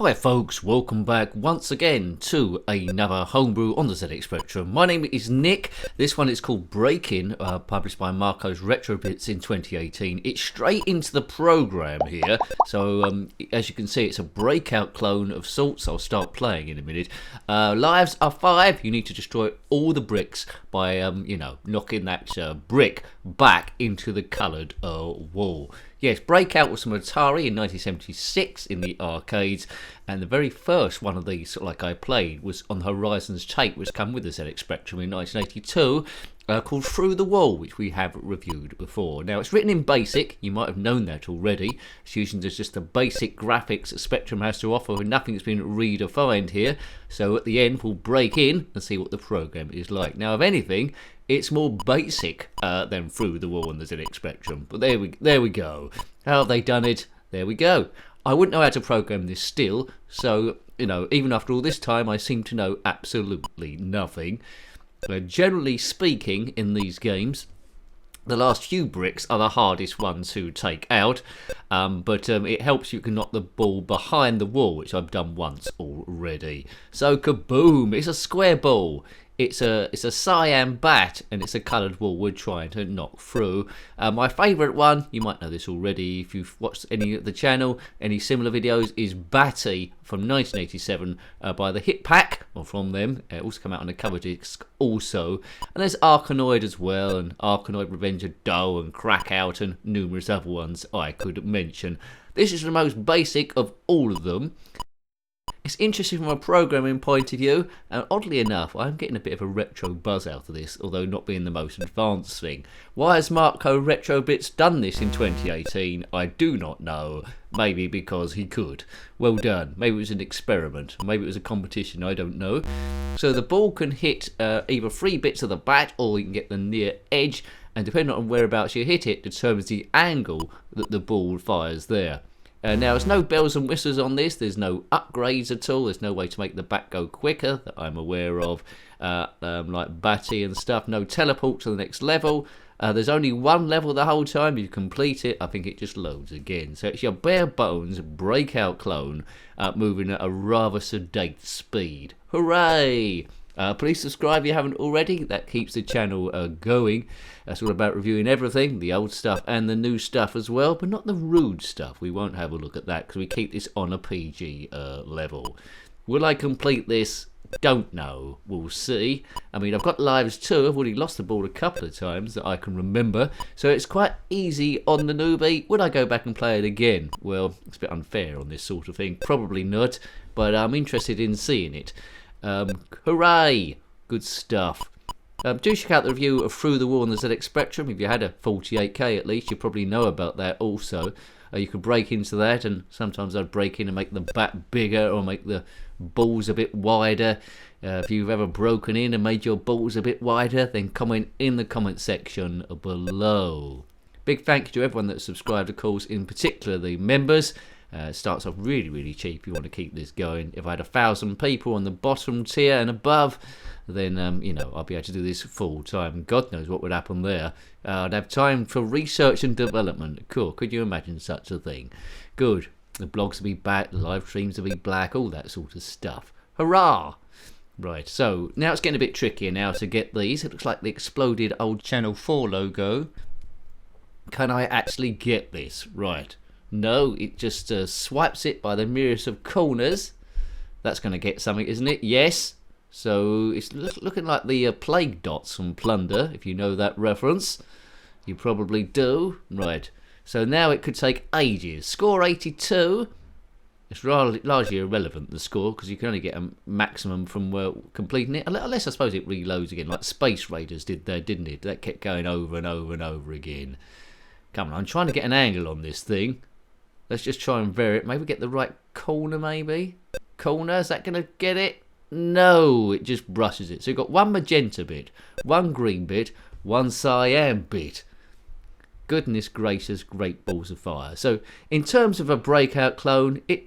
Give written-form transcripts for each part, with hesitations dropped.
Hi folks, welcome back once again to another homebrew on the zxspectrum. My name is Nick. This one is called Breakin, published by Marco's Retrobits in 2018. It's straight into the program here, so as you can see it's a breakout clone of sorts. I'll start playing in a minute. Lives are 5. You need to destroy all the bricks by knocking that brick back into the coloured wall. Yes, Breakout was from Atari in 1976 in the arcades, and the very first one of these I played was on Horizon's tape, which came with the zxspectrum in 1982, called Through the Wall, which we have reviewed before. Now, it's written in BASIC. You might have known that already. It's using just the basic graphics that Spectrum has to offer, and nothing's been redefined here. So at the end, we'll break in and see what the program is like. Now, if anything, it's more basic than Through the Wall on the zxspectrum. But there we go. How have they done it? There we go. I wouldn't know how to program this still, so, even after all this time, I seem to know absolutely nothing. Generally speaking, in these games, the last few bricks are the hardest ones to take out, but it helps you can knock the ball behind the wall, which I've done once already. So kaboom! It's a square ball. It's a cyan bat, and it's a coloured wall we're trying to knock through. My favourite one, you might know this already if you've watched any of the channel, any similar videos, is Batty from 1987 by the Hit Pack, or from them. It also came out on a cover disc also. And there's Arkanoid as well, and Arkanoid Revenge of Doe, and Crackout, and numerous other ones I could mention. This is the most basic of all of them. It's interesting from a programming point of view, and oddly enough, I'm getting a bit of a retro buzz out of this, although not being the most advanced thing. Why has Marco Retrobits done this in 2018? I do not know. Maybe because he could. Well done. Maybe it was an experiment. Maybe it was a competition. I don't know. So the ball can hit either 3 bits of the bat, or you can get the near edge, and depending on whereabouts you hit it, determines the angle that the ball fires there. Now, there's no bells and whistles on this. There's no upgrades at all. There's no way to make the bat go quicker that I'm aware of, like Batty and stuff. No teleport to the next level. There's only one level the whole time. You complete it, I think it just loads again. So it's your bare bones breakout clone moving at a rather sedate speed. Hooray! Please subscribe if you haven't already. That keeps the channel going. That's all about reviewing everything, the old stuff and the new stuff as well, but not the rude stuff. We won't have a look at that because we keep this on a PG level. Will I complete this? Don't know. We'll see. I mean, I've got lives too. I've already lost the ball a couple of times that I can remember, so it's quite easy on the newbie. Would I go back and play it again? Well, it's a bit unfair on this sort of thing. Probably not, but I'm interested in seeing it. Hooray! Good stuff. Do check out the review of Through the Wall on the zxspectrum. If you had a 48K at least, you probably know about that also. You could break into that, and sometimes I'd break in and make the bat bigger or make the balls a bit wider. If you've ever broken in and made your balls a bit wider, then comment in the comment section below. Big thank you to everyone that subscribed, of course, in particular the members. It starts off really cheap. You want to keep this going. If I had 1,000 people on the bottom tier and above, then I'll be able to do this full time. God knows what would happen there. I'd have time for research and development. Cool. Could you imagine such a thing? Good. The blogs will be back, the live streams will be black, all that sort of stuff. Hurrah! Right, so now it's getting a bit trickier now to get these. It looks like the exploded old Channel 4 logo. Can I actually get this? Right. No, it just swipes it by the merest of corners. That's going to get something, isn't it? Yes. So it's looking like the plague dots from Plunder, if you know that reference. You probably do. Right. So now it could take ages. Score 82. It's largely irrelevant, the score, because you can only get a maximum from completing it. Unless I suppose it reloads again, like Space Raiders did there, didn't it? That kept going over and over and over again. Come on, I'm trying to get an angle on this thing. Let's just try and vary it. Maybe get the right corner, maybe? Corner, is that going to get it? No, it just brushes it. So you've got one magenta bit, one green bit, one cyan bit. Goodness gracious, great balls of fire. So in terms of a breakout clone, it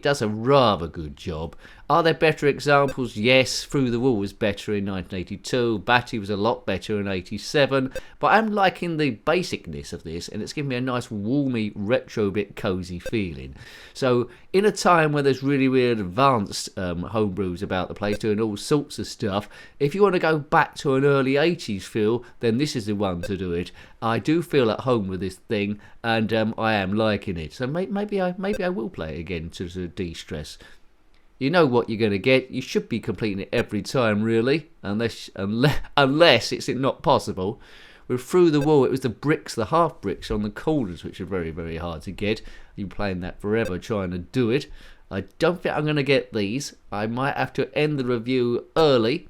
does a rather good job. Are there better examples? Yes, Through the Wall was better in 1982, Batty was a lot better in 87, but I'm liking the basicness of this, and it's giving me a nice warmy retro bit cosy feeling. So in a time where there's really weird advanced homebrews about the place doing all sorts of stuff, if you want to go back to an early 80s feel, then this is the one to do it. I do feel at home with this thing, and I am liking it. So maybe I will play it again to de-stress. You know what you're going to get. You should be completing it every time, really, unless it's not possible. With Through the Wall, it was the bricks, the half bricks on the corners, which are very, very hard to get. You've been playing that forever, trying to do it. I don't think I'm going to get these. I might have to end the review early,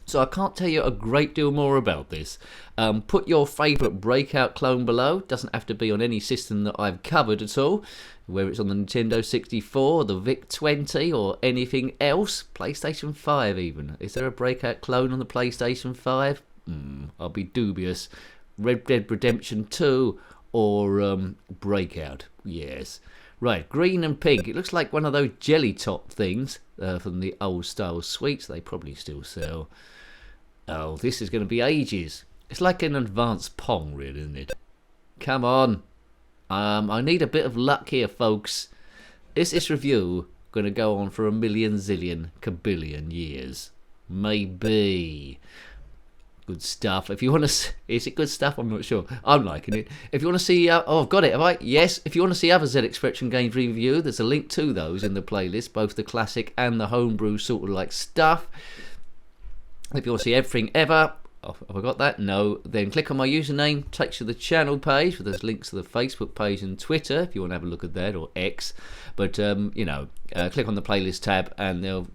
so I can't tell you a great deal more about this. Put your favourite Breakout clone below. Doesn't have to be on any system that I've covered at all. Whether it's on the Nintendo 64, the VIC-20 or anything else. PlayStation 5 even. Is there a Breakout clone on the PlayStation 5? I'll be dubious. Red Dead Redemption 2 or Breakout. Yes. Right, green and pink. It looks like one of those jelly top things from the old style sweets they probably still sell. Oh, this is going to be ages. It's like an advanced Pong, really, isn't it? Come on. I need a bit of luck here, folks. Is this review going to go on for a million, zillion, kabillion years? Maybe. Good stuff. If you want to, is it good stuff? I'm not sure. I'm liking it. If you want to see, oh, I've got it. Have I? Yes. If you want to see other ZXspectrum games review, there's a link to those in the playlist, both the classic and the homebrew sort of like stuff. If you want to see everything ever, have I got that? No. Then click on my username, takes you to the channel page, where there's links to the Facebook page and Twitter if you want to have a look at that, or X. But click on the playlist tab and they'll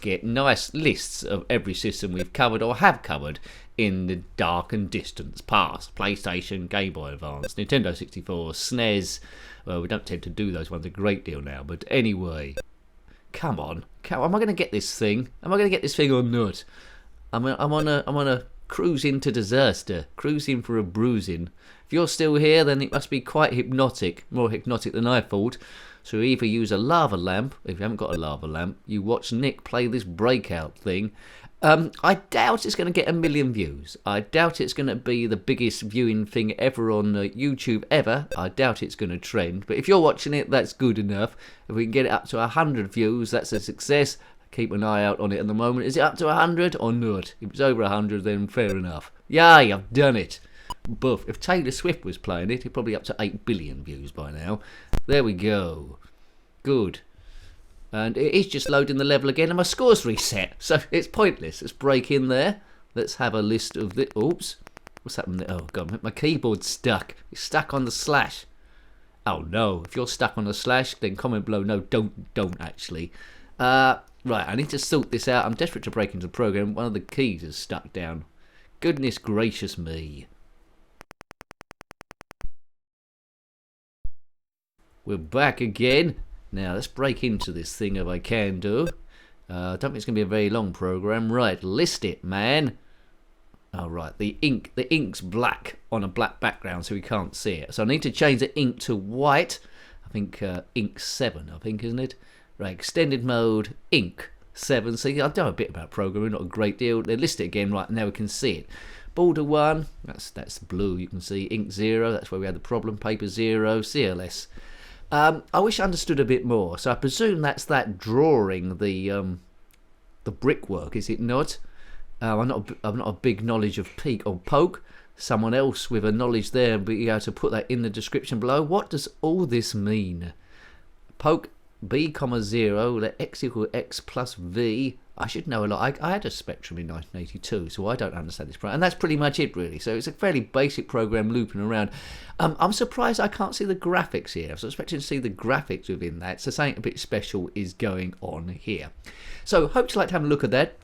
get nice lists of every system we've covered or have covered in the dark and distant past. PlayStation, Game Boy Advance, Nintendo 64, SNES. Well, we don't tend to do those ones a great deal now, but anyway. Come on. Am I going to get this thing? Am I going to get this thing or not? I'm on a cruise into disaster. Cruising for a bruising. If you're still here, then it must be quite hypnotic. More hypnotic than I thought. So either use a lava lamp, if you haven't got a lava lamp, you watch Nick play this Breakout thing. I doubt it's going to get a million views. I doubt it's going to be the biggest viewing thing ever on YouTube ever. I doubt it's going to trend. But if you're watching it, that's good enough. If we can get it up to 100 views, that's a success. Keep an eye out on it at the moment. Is it up to 100 or not? If it's over 100, then fair enough. Yay, I've done it. Buff. If Taylor Swift was playing it, it'd probably up to 8 billion views by now. There we go. Good. And it is just loading the level again and my score's reset. So it's pointless. Let's break in there. Let's have a list of the... Oops. What's happened there? Oh, God. My keyboard's stuck. It's stuck on the slash. Oh, no. If you're stuck on the slash, then comment below. No, don't actually. Right, I need to sort this out. I'm desperate to break into the program. One of the keys is stuck down. Goodness gracious me. We're back again. Now, let's break into this thing if I can do. I don't think it's going to be a very long program. Right, list it, man. Oh, right, the ink's black on a black background, so we can't see it. So I need to change the ink to white. I think ink 7, I think, isn't it? Right, extended mode, ink 7. See, I've done a bit about programming, not a great deal. They list it again, right, now we can see it. Border 1, that's blue, you can see. Ink 0, that's where we had the problem. Paper 0, CLS. I wish I understood a bit more. So I presume that's that drawing the brickwork, is it not? I'm not a big knowledge of peak or poke. Someone else with a knowledge there will be able to put that in the description below. What does all this mean? Poke b, 0, let x equal x plus v. I should know a lot. I had a Spectrum in 1982, so I don't understand this program. And that's pretty much it, really. So it's a fairly basic program looping around. I'm surprised I can't see the graphics here. I was expecting to see the graphics within that. So something a bit special is going on here. So hope you like to have a look at that.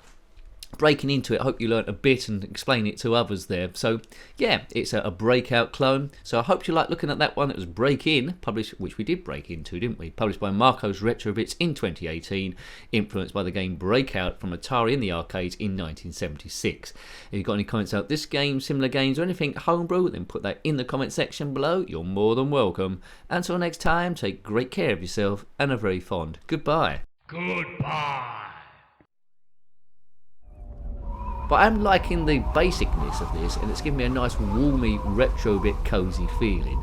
Breaking into it, I hope you learnt a bit and explain it to others there. So yeah, it's a Breakout clone. So I hope you like looking at that one. It was Breakin, published, which we did break into, didn't we? Published by Marco's Retrobits in 2018, influenced by the game Breakout from Atari in the arcades in 1976. If you've got any comments about this game, similar games, or anything homebrew, then put that in the comment section below. You're more than welcome. Until next time, take great care of yourself and a very fond goodbye. Goodbye. But I'm liking the basicness of this, and it's giving me a nice warmy, retro bit cosy feeling.